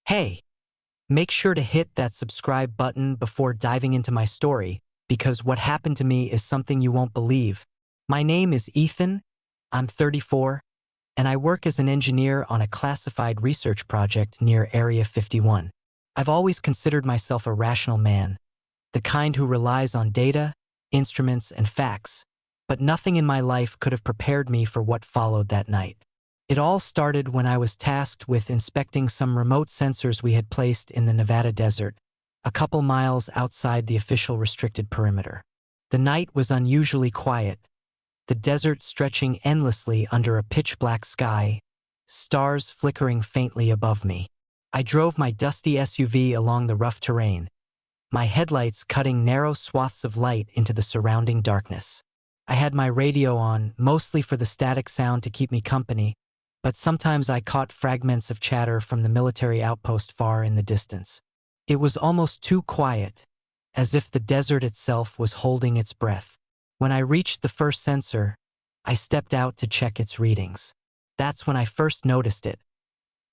Hey, make sure to hit that subscribe button before diving into my story, because what happened to me is something you won't believe. My name is Ethan, I'm 34, and I work as an engineer on a classified research project near Area 51. I've always considered myself a rational man, the kind who relies on data, instruments, and facts, but nothing in my life could have prepared me for what followed that night. It all started when I was tasked with inspecting some remote sensors we had placed in the Nevada desert, a couple miles outside the official restricted perimeter. The night was unusually quiet, the desert stretching endlessly under a pitch-black sky, stars flickering faintly above me. I drove my dusty SUV along the rough terrain, my headlights cutting narrow swaths of light into the surrounding darkness. I had my radio on, mostly for the static sound to keep me company, but sometimes I caught fragments of chatter from the military outpost far in the distance. It was almost too quiet, as if the desert itself was holding its breath. When I reached the first sensor, I stepped out to check its readings. That's when I first noticed it.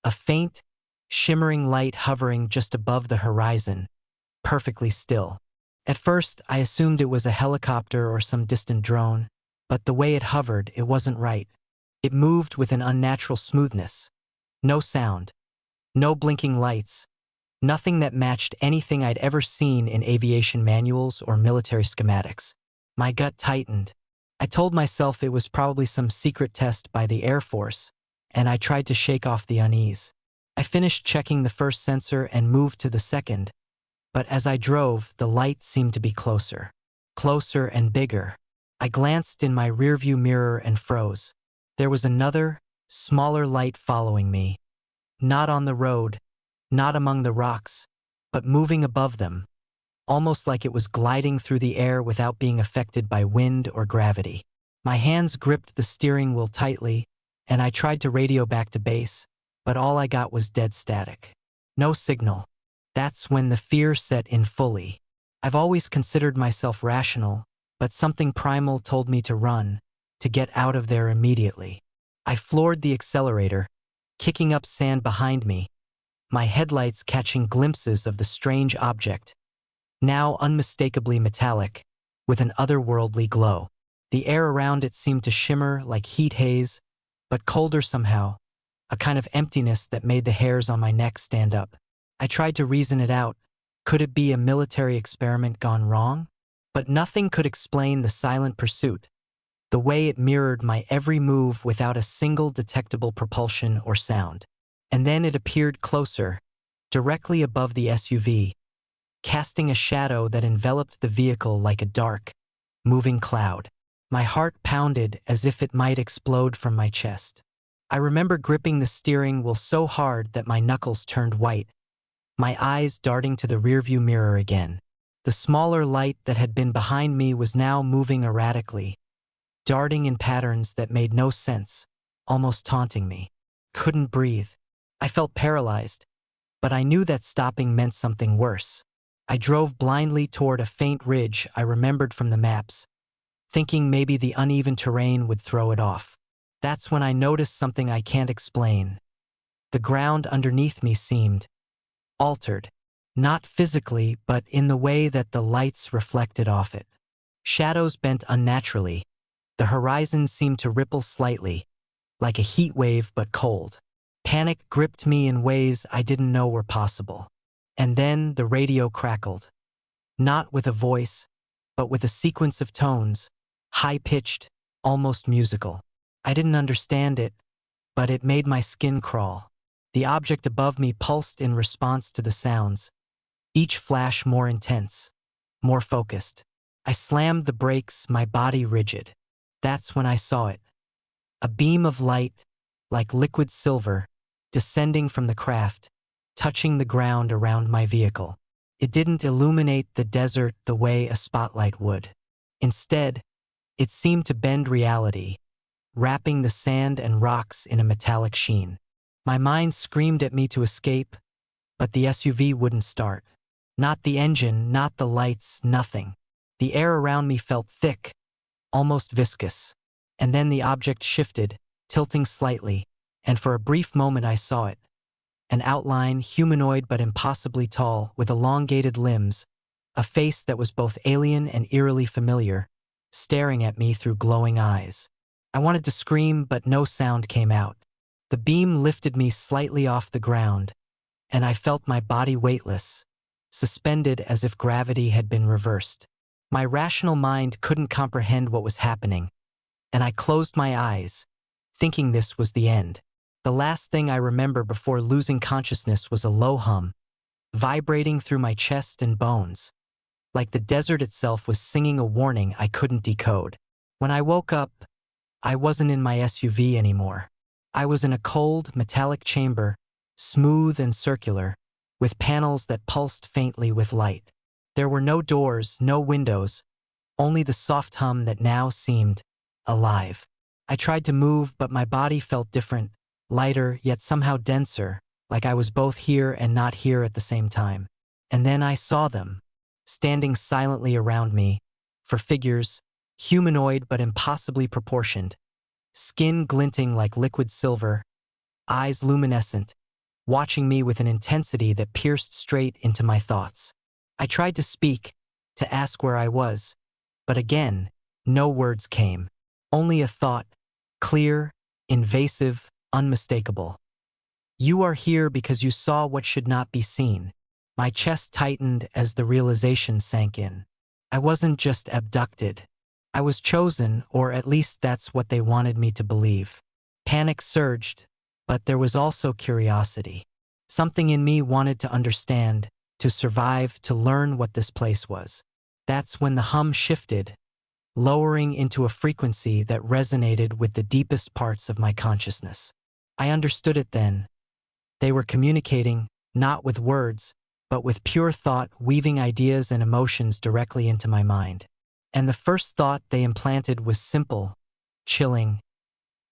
A faint, shimmering light hovering just above the horizon, perfectly still. At first, I assumed it was a helicopter or some distant drone, but the way it hovered, it wasn't right. It moved with an unnatural smoothness. No sound, no blinking lights, nothing that matched anything I'd ever seen in aviation manuals or military schematics. My gut tightened. I told myself it was probably some secret test by the Air Force, and I tried to shake off the unease. I finished checking the first sensor and moved to the second, but as I drove, the light seemed to be closer and bigger. I glanced in my rearview mirror and froze. There was another, smaller light following me. Not on the road, not among the rocks, but moving above them, almost like it was gliding through the air without being affected by wind or gravity. My hands gripped the steering wheel tightly, and I tried to radio back to base, but all I got was dead static. No signal. That's when the fear set in fully. I've always considered myself rational, but something primal told me to run, to get out of there immediately. I floored the accelerator, kicking up sand behind me, my headlights catching glimpses of the strange object, now unmistakably metallic, with an otherworldly glow. The air around it seemed to shimmer like heat haze, but colder somehow, a kind of emptiness that made the hairs on my neck stand up. I tried to reason it out. Could it be a military experiment gone wrong? But nothing could explain the silent pursuit, the way it mirrored my every move without a single detectable propulsion or sound. And then it appeared closer, directly above the SUV, casting a shadow that enveloped the vehicle like a dark, moving cloud. My heart pounded as if it might explode from my chest. I remember gripping the steering wheel so hard that my knuckles turned white, my eyes darting to the rearview mirror again. The smaller light that had been behind me was now moving erratically, darting in patterns that made no sense, almost taunting me. Couldn't breathe. I felt paralyzed, but I knew that stopping meant something worse. I drove blindly toward a faint ridge I remembered from the maps, thinking maybe the uneven terrain would throw it off. That's when I noticed something I can't explain. The ground underneath me seemed altered, not physically, but in the way that the lights reflected off it. Shadows bent unnaturally. The horizon seemed to ripple slightly, like a heat wave but cold. Panic gripped me in ways I didn't know were possible. And then the radio crackled. Not with a voice, but with a sequence of tones, high-pitched, almost musical. I didn't understand it, but it made my skin crawl. The object above me pulsed in response to the sounds, each flash more intense, more focused. I slammed the brakes, my body rigid. That's when I saw it. A beam of light, like liquid silver, descending from the craft, touching the ground around my vehicle. It didn't illuminate the desert the way a spotlight would. Instead, it seemed to bend reality, wrapping the sand and rocks in a metallic sheen. My mind screamed at me to escape, but the SUV wouldn't start. Not the engine, not the lights, nothing. The air around me felt thick, almost viscous. And then the object shifted, tilting slightly, and for a brief moment I saw it. an outline humanoid but impossibly tall, with elongated limbs, a face that was both alien and eerily familiar, staring at me through glowing eyes. I wanted to scream, but no sound came out. The beam lifted me slightly off the ground, and I felt my body weightless, suspended as if gravity had been reversed. My rational mind couldn't comprehend what was happening, and I closed my eyes, thinking this was the end. The last thing I remember before losing consciousness was a low hum, vibrating through my chest and bones, like the desert itself was singing a warning I couldn't decode. When I woke up, I wasn't in my SUV anymore. I was in a cold, metallic chamber, smooth and circular, with panels that pulsed faintly with light. There were no doors, no windows, only the soft hum that now seemed alive. I tried to move, but my body felt different, lighter, yet somehow denser, like I was both here and not here at the same time. And then I saw them, standing silently around me, for figures, humanoid but impossibly proportioned, skin glinting like liquid silver, eyes luminescent, watching me with an intensity that pierced straight into my thoughts. I tried to speak, to ask where I was, but again, no words came. Only a thought, clear, invasive, unmistakable. You are here because you saw what should not be seen. My chest tightened as the realization sank in. I wasn't just abducted. I was chosen, or at least that's what they wanted me to believe. Panic surged, but there was also curiosity. Something in me wanted to understand, to survive, to learn what this place was. That's when the hum shifted, lowering into a frequency that resonated with the deepest parts of my consciousness. I understood it then. They were communicating, not with words, but with pure thought, weaving ideas and emotions directly into my mind. And the first thought they implanted was simple, chilling.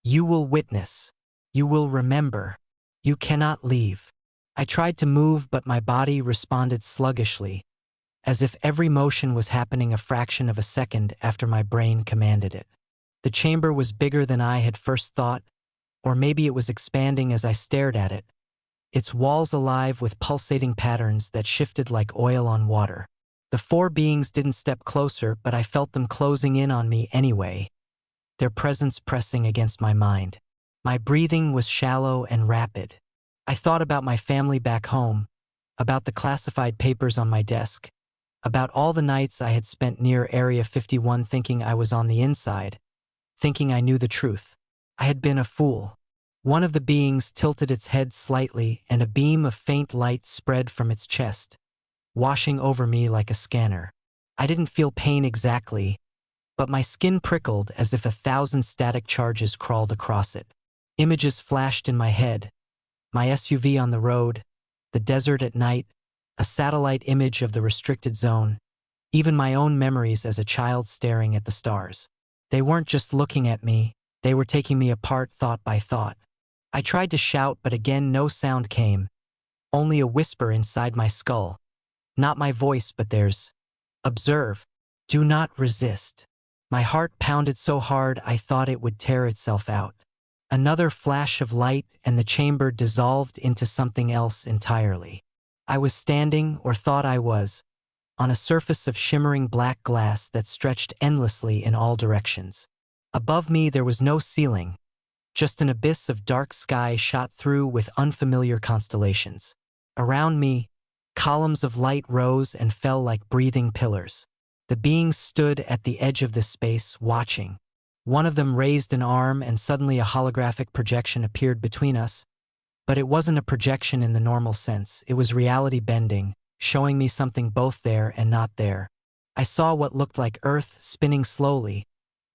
You will witness. You will remember. You cannot leave. I tried to move, but my body responded sluggishly, as if every motion was happening a fraction of a second after my brain commanded it. The chamber was bigger than I had first thought, or maybe it was expanding as I stared at it, its walls alive with pulsating patterns that shifted like oil on water. The four beings didn't step closer, but I felt them closing in on me anyway, their presence pressing against my mind. My breathing was shallow and rapid. I thought about my family back home, about the classified papers on my desk, about all the nights I had spent near Area 51 thinking I was on the inside, thinking I knew the truth. I had been a fool. One of the beings tilted its head slightly, and a beam of faint light spread from its chest, washing over me like a scanner. I didn't feel pain exactly, but my skin prickled as if 1,000 static charges crawled across it. Images flashed in my head. My SUV on the road, the desert at night, a satellite image of the restricted zone, even my own memories as a child staring at the stars. They weren't just looking at me, they were taking me apart thought by thought. I tried to shout, but again no sound came, only a whisper inside my skull. Not my voice, but theirs. Observe. Do not resist. My heart pounded so hard I thought it would tear itself out. Another flash of light, and the chamber dissolved into something else entirely. I was standing, or thought I was, on a surface of shimmering black glass that stretched endlessly in all directions. Above me there was no ceiling, just an abyss of dark sky shot through with unfamiliar constellations. Around me, columns of light rose and fell like breathing pillars. The beings stood at the edge of this space, watching. One of them raised an arm, and suddenly a holographic projection appeared between us. But it wasn't a projection in the normal sense. It was reality bending, showing me something both there and not there. I saw what looked like Earth spinning slowly,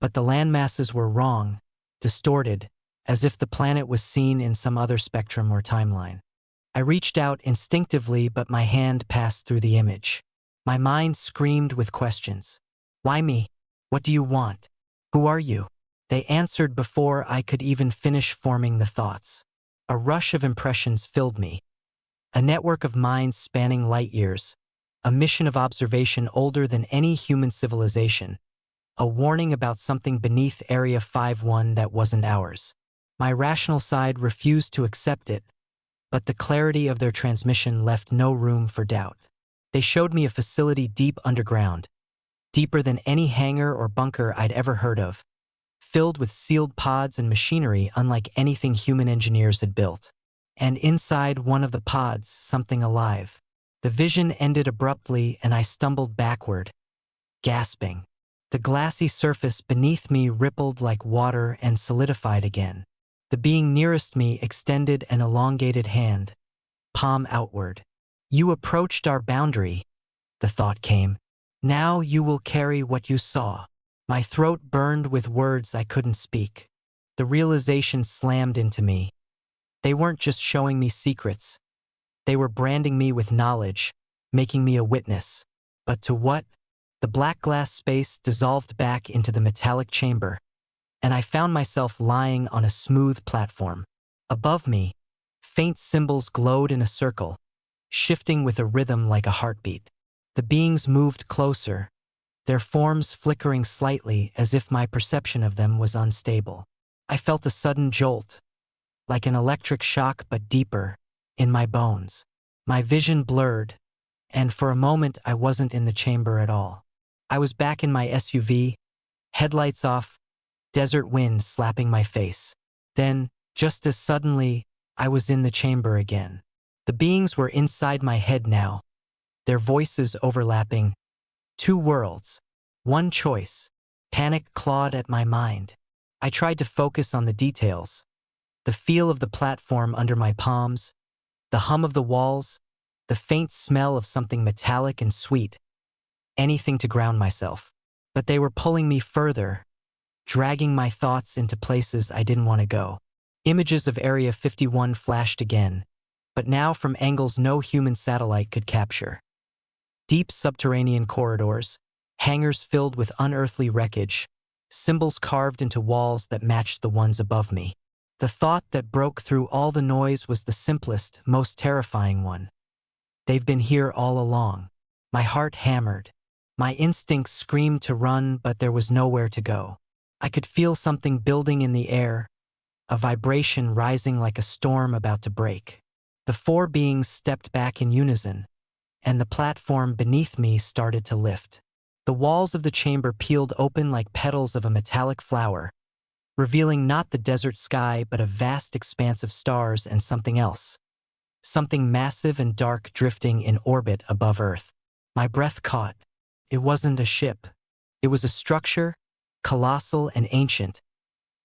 but the landmasses were wrong, distorted, as if the planet was seen in some other spectrum or timeline. I reached out instinctively, but my hand passed through the image. My mind screamed with questions. Why me? What do you want? Who are you? They answered before I could even finish forming the thoughts. A rush of impressions filled me. A network of minds spanning light years. A mission of observation older than any human civilization. A warning about something beneath Area 51 that wasn't ours. My rational side refused to accept it, but the clarity of their transmission left no room for doubt. They showed me a facility deep underground, deeper than any hangar or bunker I'd ever heard of, filled with sealed pods and machinery unlike anything human engineers had built. And inside one of the pods, something alive. The vision ended abruptly and I stumbled backward, gasping. The glassy surface beneath me rippled like water and solidified again. The being nearest me extended an elongated hand, palm outward. "You approached our boundary," the thought came. "Now you will carry what you saw." My throat burned with words I couldn't speak. The realization slammed into me. They weren't just showing me secrets. They were branding me with knowledge, making me a witness. But to what? The black glass space dissolved back into the metallic chamber, and I found myself lying on a smooth platform. Above me, faint symbols glowed in a circle, shifting with a rhythm like a heartbeat. The beings moved closer, their forms flickering slightly as if my perception of them was unstable. I felt a sudden jolt, like an electric shock but deeper, in my bones. My vision blurred, and for a moment I wasn't in the chamber at all. I was back in my SUV, headlights off, desert wind slapping my face. Then, just as suddenly, I was in the chamber again. The beings were inside my head now, their voices overlapping. Two worlds, one choice. Panic clawed at my mind. I tried to focus on the details, the feel of the platform under my palms, the hum of the walls, the faint smell of something metallic and sweet, anything to ground myself. But they were pulling me further, dragging my thoughts into places I didn't want to go. Images of Area 51 flashed again, but now from angles no human satellite could capture. Deep subterranean corridors, hangars filled with unearthly wreckage, symbols carved into walls that matched the ones above me. The thought that broke through all the noise was the simplest, most terrifying one. They've been here all along. My heart hammered. My instincts screamed to run, but there was nowhere to go. I could feel something building in the air, a vibration rising like a storm about to break. The four beings stepped back in unison, and the platform beneath me started to lift. The walls of the chamber peeled open like petals of a metallic flower, revealing not the desert sky but a vast expanse of stars and something else. Something massive and dark drifting in orbit above Earth. My breath caught. It wasn't a ship. It was a structure, colossal and ancient,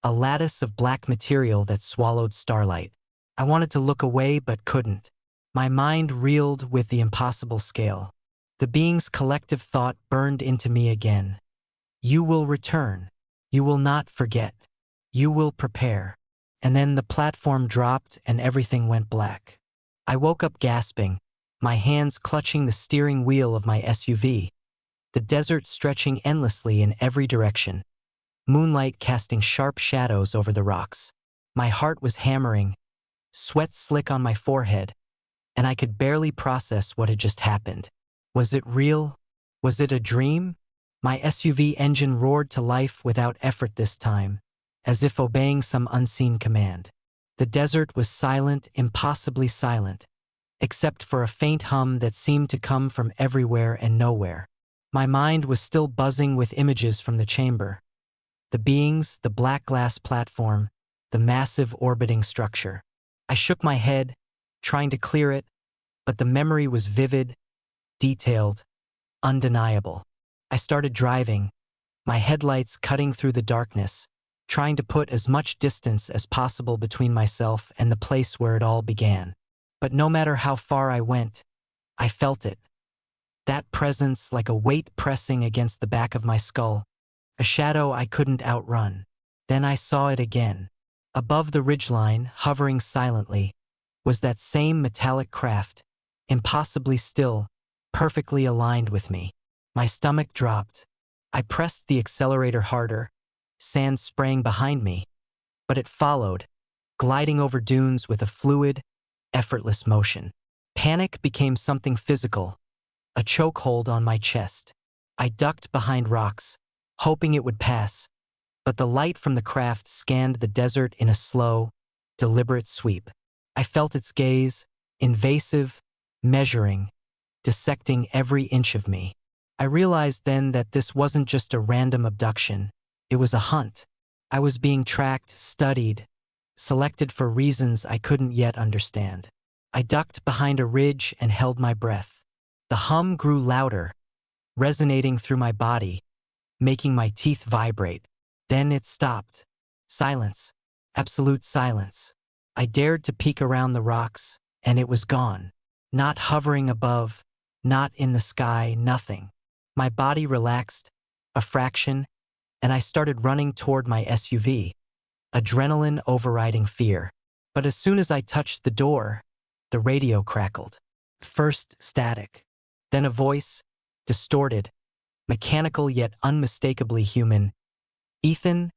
a lattice of black material that swallowed starlight. I wanted to look away but couldn't. My mind reeled with the impossible scale. The being's collective thought burned into me again. You will return. You will not forget. You will prepare. And then the platform dropped and everything went black. I woke up gasping, my hands clutching the steering wheel of my SUV. The desert stretching endlessly in every direction, moonlight casting sharp shadows over the rocks. My heart was hammering, sweat slick on my forehead, and I could barely process what had just happened. Was it real? Was it a dream? My SUV engine roared to life without effort this time, as if obeying some unseen command. The desert was silent, impossibly silent, except for a faint hum that seemed to come from everywhere and nowhere. My mind was still buzzing with images from the chamber. The beings, the black glass platform, the massive orbiting structure. I shook my head, trying to clear it, but the memory was vivid, detailed, undeniable. I started driving, my headlights cutting through the darkness, trying to put as much distance as possible between myself and the place where it all began. But no matter how far I went, I felt it. That presence like a weight pressing against the back of my skull, a shadow I couldn't outrun. Then I saw it again. Above the ridgeline, hovering silently, was that same metallic craft, impossibly still, perfectly aligned with me. My stomach dropped. I pressed the accelerator harder, sand spraying behind me, but it followed, gliding over dunes with a fluid, effortless motion. Panic became something physical, a chokehold on my chest. I ducked behind rocks, hoping it would pass, but the light from the craft scanned the desert in a slow, deliberate sweep. I felt its gaze, invasive, measuring, dissecting every inch of me. I realized then that this wasn't just a random abduction, it was a hunt. I was being tracked, studied, selected for reasons I couldn't yet understand. I ducked behind a ridge and held my breath. The hum grew louder, resonating through my body, making my teeth vibrate. Then it stopped. Silence. Absolute silence. I dared to peek around the rocks, and it was gone. Not hovering above, not in the sky, nothing. My body relaxed, a fraction, and I started running toward my SUV, adrenaline overriding fear. But as soon as I touched the door, the radio crackled. First static, then a voice, distorted, mechanical yet unmistakably human. "Ethan,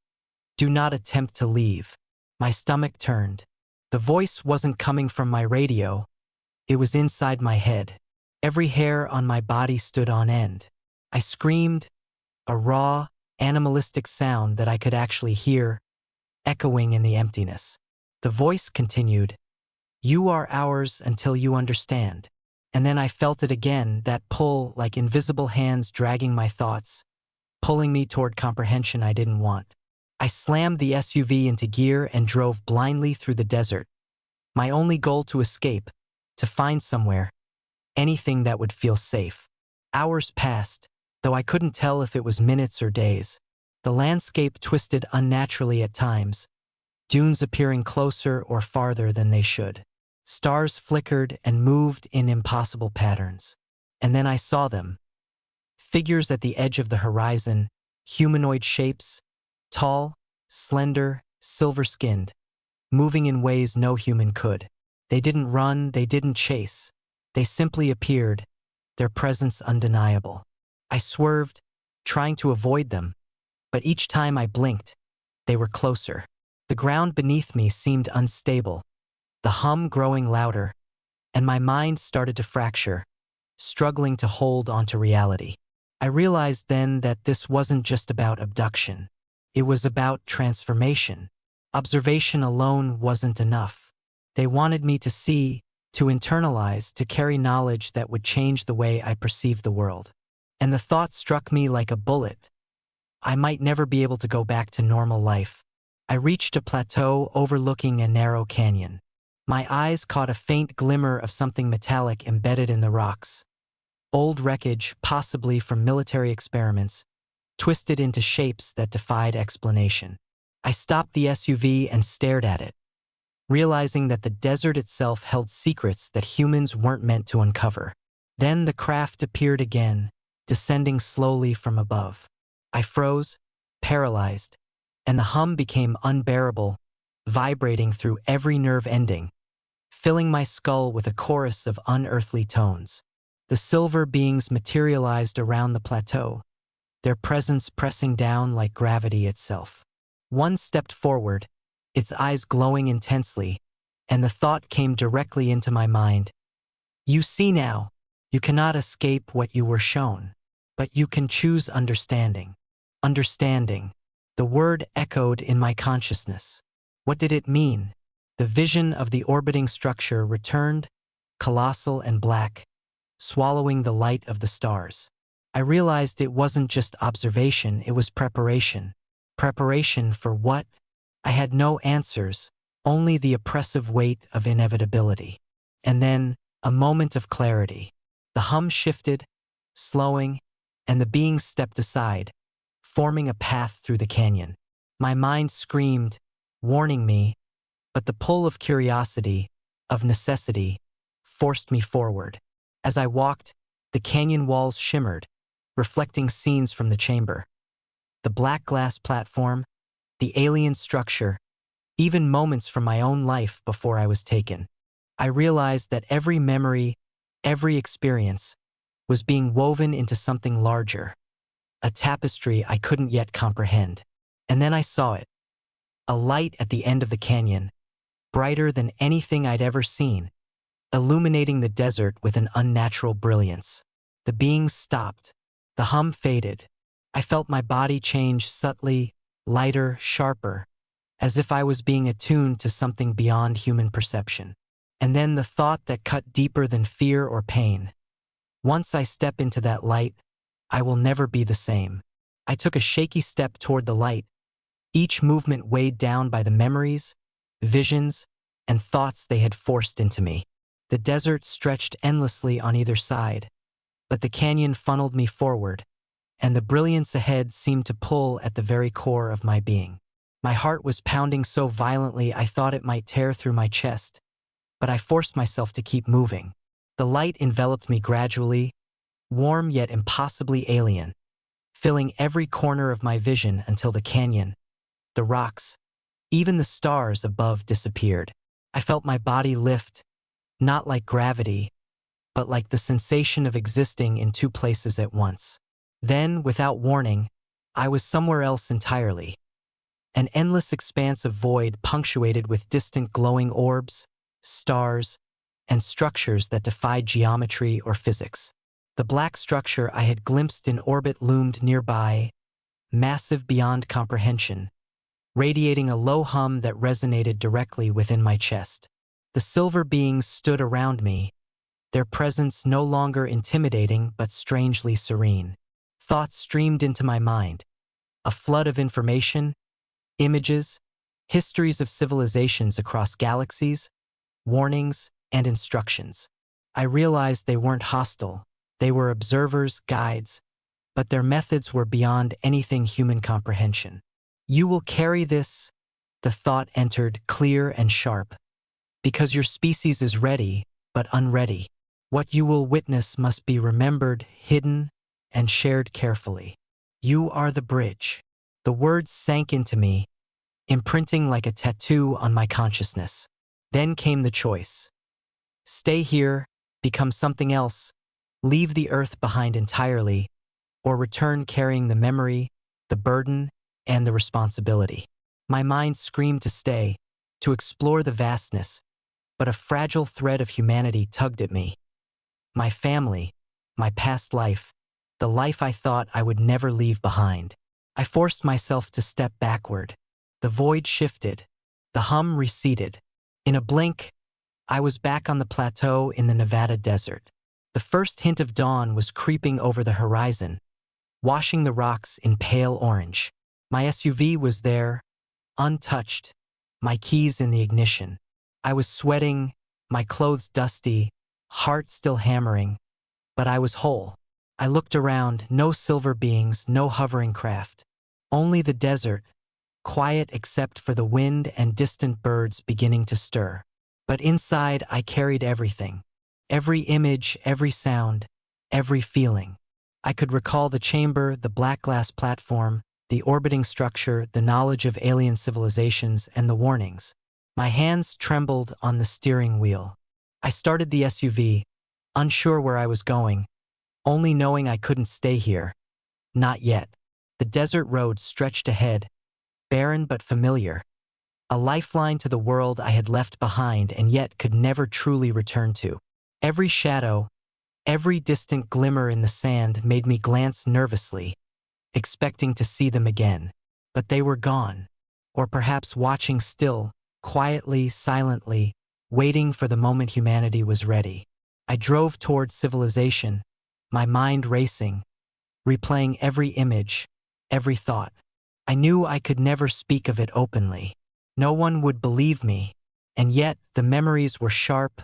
do not attempt to leave." My stomach turned. The voice wasn't coming from my radio. It was inside my head. Every hair on my body stood on end. I screamed, a raw, animalistic sound that I could actually hear, echoing in the emptiness. The voice continued, "You are ours until you understand." And then I felt it again, that pull like invisible hands dragging my thoughts, pulling me toward comprehension I didn't want. I slammed the SUV into gear and drove blindly through the desert. My only goal to escape, to find somewhere, anything that would feel safe. Hours passed, though I couldn't tell if it was minutes or days. The landscape twisted unnaturally at times, dunes appearing closer or farther than they should. Stars flickered and moved in impossible patterns. And then I saw them. Figures at the edge of the horizon, humanoid shapes, tall, slender, silver-skinned, moving in ways no human could. They didn't run, they didn't chase. They simply appeared, their presence undeniable. I swerved, trying to avoid them, but each time I blinked, they were closer. The ground beneath me seemed unstable, the hum growing louder, and my mind started to fracture, struggling to hold onto reality. I realized then that this wasn't just about abduction. It was about transformation. Observation alone wasn't enough. They wanted me to see, to internalize, to carry knowledge that would change the way I perceived the world. And the thought struck me like a bullet. I might never be able to go back to normal life. I reached a plateau overlooking a narrow canyon. My eyes caught a faint glimmer of something metallic embedded in the rocks. Old wreckage, possibly from military experiments, twisted into shapes that defied explanation. I stopped the SUV and stared at it, realizing that the desert itself held secrets that humans weren't meant to uncover. Then the craft appeared again, descending slowly from above. I froze, paralyzed, and the hum became unbearable, vibrating through every nerve ending, filling my skull with a chorus of unearthly tones. The silver beings materialized around the plateau, their presence pressing down like gravity itself. One stepped forward, its eyes glowing intensely, and the thought came directly into my mind. "You see now, you cannot escape what you were shown, but you can choose understanding." Understanding. The word echoed in my consciousness. What did it mean? The vision of the orbiting structure returned, colossal and black, swallowing the light of the stars. I realized it wasn't just observation, it was preparation. Preparation for what? I had no answers, only the oppressive weight of inevitability. And then, a moment of clarity. The hum shifted, slowing, and the beings stepped aside, forming a path through the canyon. My mind screamed, warning me, but the pull of curiosity, of necessity, forced me forward. As I walked, the canyon walls shimmered, reflecting scenes from the chamber. The black glass platform, the alien structure, even moments from my own life before I was taken. I realized that every memory, every experience, was being woven into something larger, a tapestry I couldn't yet comprehend. And then I saw it. A light at the end of the canyon, brighter than anything I'd ever seen, illuminating the desert with an unnatural brilliance. The beings stopped. The hum faded. I felt my body change subtly, lighter, sharper, as if I was being attuned to something beyond human perception. And then the thought that cut deeper than fear or pain. Once I step into that light, I will never be the same. I took a shaky step toward the light, each movement weighed down by the memories, visions, and thoughts they had forced into me. The desert stretched endlessly on either side, but the canyon funneled me forward, and the brilliance ahead seemed to pull at the very core of my being. My heart was pounding so violently I thought it might tear through my chest, but I forced myself to keep moving. The light enveloped me gradually, warm yet impossibly alien, filling every corner of my vision until the canyon, the rocks, even the stars above disappeared. I felt my body lift, not like gravity, but like the sensation of existing in two places at once. Then, without warning, I was somewhere else entirely. An endless expanse of void punctuated with distant glowing orbs, stars, and structures that defied geometry or physics. The black structure I had glimpsed in orbit loomed nearby, massive beyond comprehension, radiating a low hum that resonated directly within my chest. The silver beings stood around me, their presence no longer intimidating but strangely serene. Thoughts streamed into my mind, a flood of information, images, histories of civilizations across galaxies, warnings, and instructions. I realized they weren't hostile, they were observers, guides, but their methods were beyond anything human comprehension. You will carry this, the thought entered clear and sharp, because your species is ready, but unready. What you will witness must be remembered, hidden, and shared carefully. You are the bridge. The words sank into me, imprinting like a tattoo on my consciousness. Then came the choice. Stay here, become something else, leave the earth behind entirely, or return carrying the memory, the burden, and the responsibility. My mind screamed to stay, to explore the vastness, but a fragile thread of humanity tugged at me. My family, my past life, the life I thought I would never leave behind. I forced myself to step backward. The void shifted. The hum receded. In a blink, I was back on the plateau in the Nevada desert. The first hint of dawn was creeping over the horizon, washing the rocks in pale orange. My SUV was there, untouched, my keys in the ignition. I was sweating, my clothes dusty, heart still hammering, but I was whole. I looked around, no silver beings, no hovering craft. Only the desert, quiet except for the wind and distant birds beginning to stir. But inside I carried everything. Every image, every sound, every feeling. I could recall the chamber, the black glass platform, the orbiting structure, the knowledge of alien civilizations, and the warnings. My hands trembled on the steering wheel. I started the SUV, unsure where I was going, only knowing I couldn't stay here. Not yet. The desert road stretched ahead, barren but familiar. A lifeline to the world I had left behind and yet could never truly return to. Every shadow, every distant glimmer in the sand made me glance nervously, expecting to see them again. But they were gone, or perhaps watching still, quietly, silently, waiting for the moment humanity was ready. I drove toward civilization, my mind racing, replaying every image, every thought. I knew I could never speak of it openly. No one would believe me, and yet the memories were sharp,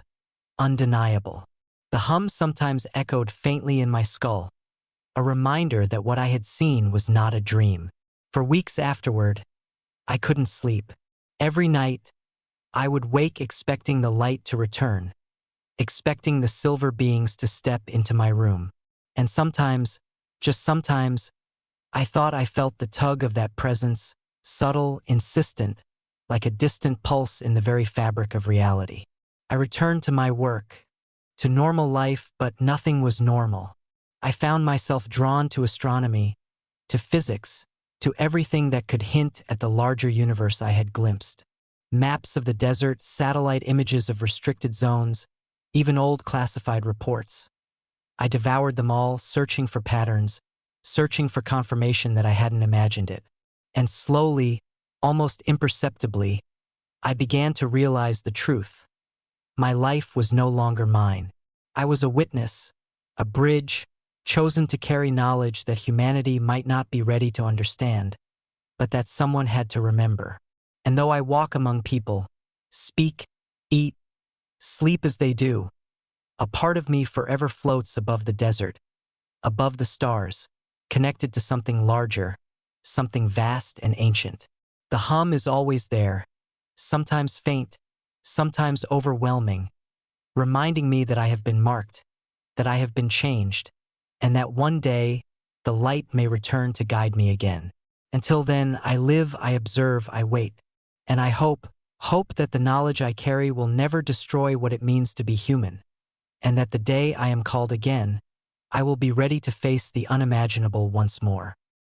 undeniable. The hum sometimes echoed faintly in my skull, a reminder that what I had seen was not a dream. For weeks afterward, I couldn't sleep. Every night, I would wake expecting the light to return, expecting the silver beings to step into my room. And sometimes, just sometimes, I thought I felt the tug of that presence, subtle, insistent, like a distant pulse in the very fabric of reality. I returned to my work, to normal life, but nothing was normal. I found myself drawn to astronomy, to physics, to everything that could hint at the larger universe I had glimpsed. Maps of the desert, satellite images of restricted zones, even old classified reports. I devoured them all, searching for patterns, searching for confirmation that I hadn't imagined it. And slowly, almost imperceptibly, I began to realize the truth. My life was no longer mine. I was a witness, a bridge, chosen to carry knowledge that humanity might not be ready to understand, but that someone had to remember. And though I walk among people, speak, eat, sleep as they do, a part of me forever floats above the desert, above the stars, connected to something larger, something vast and ancient. The hum is always there, sometimes faint, sometimes overwhelming, reminding me that I have been marked, that I have been changed, and that one day the light may return to guide me again. Until then, I live, I observe, I wait, and I hope that the knowledge I carry will never destroy what it means to be human, and that the day I am called again, I will be ready to face the unimaginable once more.